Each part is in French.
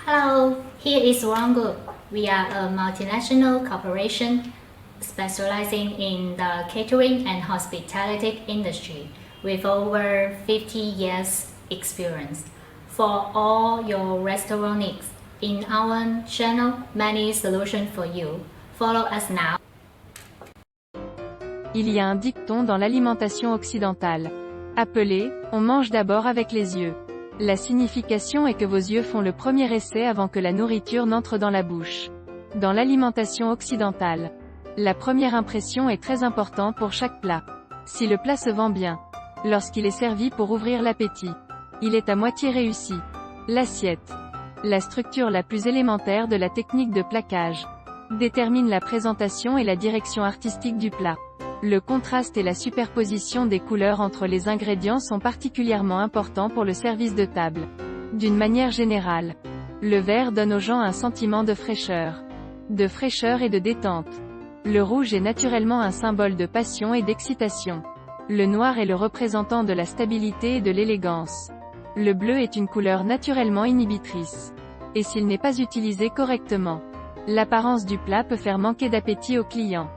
Hello, here is One Group. We are a multinational corporation specializing in the catering and hospitality industry with over 50 years experience. For all your restaurant needs, in our channel, many solutions for you. Follow us now. Il y a un dicton dans l'alimentation occidentale. Appelé « On mange d'abord avec les yeux ». La signification est que vos yeux font le premier essai avant que la nourriture n'entre dans la bouche. Dans l'alimentation occidentale, la première impression est très importante pour chaque plat. Si le plat se vend bien, lorsqu'il est servi pour ouvrir l'appétit, il est à moitié réussi. L'assiette, la structure la plus élémentaire de la technique de plaquage, détermine la présentation et la direction artistique du plat. Le contraste et la superposition des couleurs entre les ingrédients sont particulièrement importants pour le service de table. D'une manière générale, le vert donne aux gens un sentiment de fraîcheur et de détente. Le rouge est naturellement un symbole de passion et d'excitation. Le noir est le représentant de la stabilité et de l'élégance. Le bleu est une couleur naturellement inhibitrice. Et s'il n'est pas utilisé correctement, l'apparence du plat peut faire manquer d'appétit aux clients.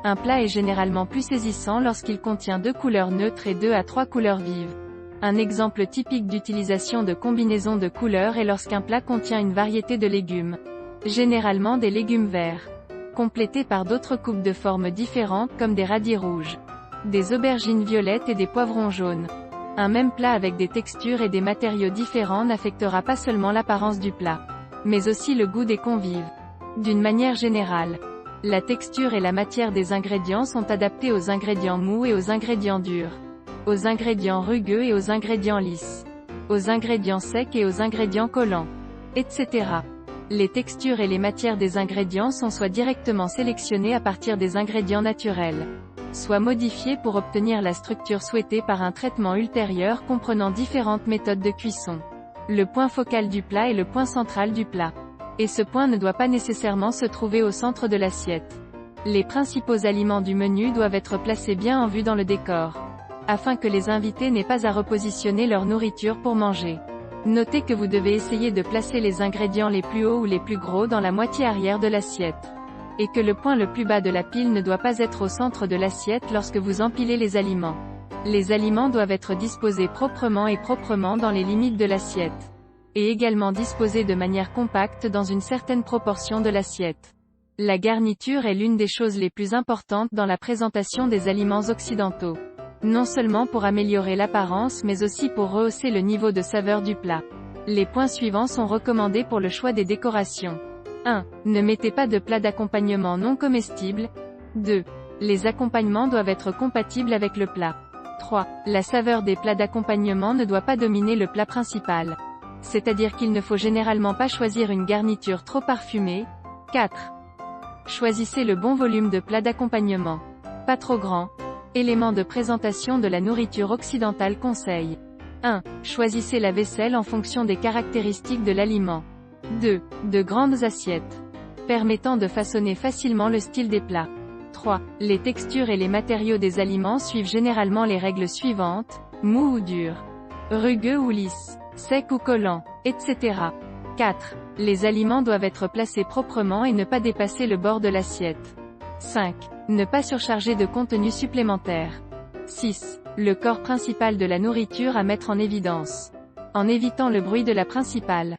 Un plat est généralement plus saisissant lorsqu'il contient 2 couleurs neutres et 2 à 3 couleurs vives. Un exemple typique d'utilisation de combinaison de couleurs est lorsqu'un plat contient une variété de légumes, généralement des légumes verts, complétés par d'autres coupes de formes différentes comme des radis rouges, des aubergines violettes et des poivrons jaunes. Un même plat avec des textures et des matériaux différents n'affectera pas seulement l'apparence du plat, mais aussi le goût des convives. D'une manière générale, la texture et la matière des ingrédients sont adaptées aux ingrédients mous et aux ingrédients durs, aux ingrédients rugueux et aux ingrédients lisses, aux ingrédients secs et aux ingrédients collants, etc. Les textures et les matières des ingrédients sont soit directement sélectionnées à partir des ingrédients naturels, soit modifiées pour obtenir la structure souhaitée par un traitement ultérieur comprenant différentes méthodes de cuisson. Le point focal du plat est le point central du plat. Et ce point ne doit pas nécessairement se trouver au centre de l'assiette. Les principaux aliments du menu doivent être placés bien en vue dans le décor, afin que les invités n'aient pas à repositionner leur nourriture pour manger. Notez que vous devez essayer de placer les ingrédients les plus hauts ou les plus gros dans la moitié arrière de l'assiette. Et que le point le plus bas de la pile ne doit pas être au centre de l'assiette lorsque vous empilez les aliments. Les aliments doivent être disposés proprement dans les limites de l'assiette, et également disposés de manière compacte dans une certaine proportion de l'assiette. La garniture est l'une des choses les plus importantes dans la présentation des aliments occidentaux. Non seulement pour améliorer l'apparence mais aussi pour rehausser le niveau de saveur du plat. Les points suivants sont recommandés pour le choix des décorations. 1. Ne mettez pas de plats d'accompagnement non comestibles. 2. Les accompagnements doivent être compatibles avec le plat. 3. La saveur des plats d'accompagnement ne doit pas dominer le plat principal. C'est-à-dire qu'il ne faut généralement pas choisir une garniture trop parfumée. 4. Choisissez le bon volume de plat d'accompagnement. Pas trop grand. Élément de présentation de la nourriture occidentale. Conseil 1. Choisissez la vaisselle en fonction des caractéristiques de l'aliment. 2. De grandes assiettes, permettant de façonner facilement le style des plats. 3. Les textures et les matériaux des aliments suivent généralement les règles suivantes: mou ou dur, rugueux ou lisse, sec ou collant, etc. 4. Les aliments doivent être placés proprement et ne pas dépasser le bord de l'assiette. 5. Ne pas surcharger de contenu supplémentaire. 6. Le corps principal de la nourriture à mettre en évidence, en évitant le bruit de la principale.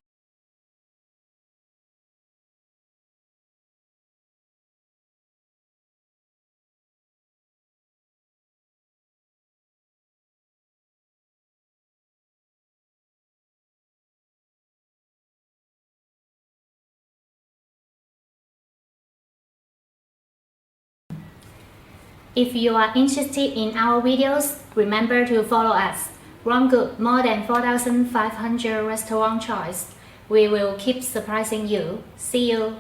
If you are interested in our videos, remember to follow us. One Group, more than 4,500 restaurant choice. We will keep surprising you. See you.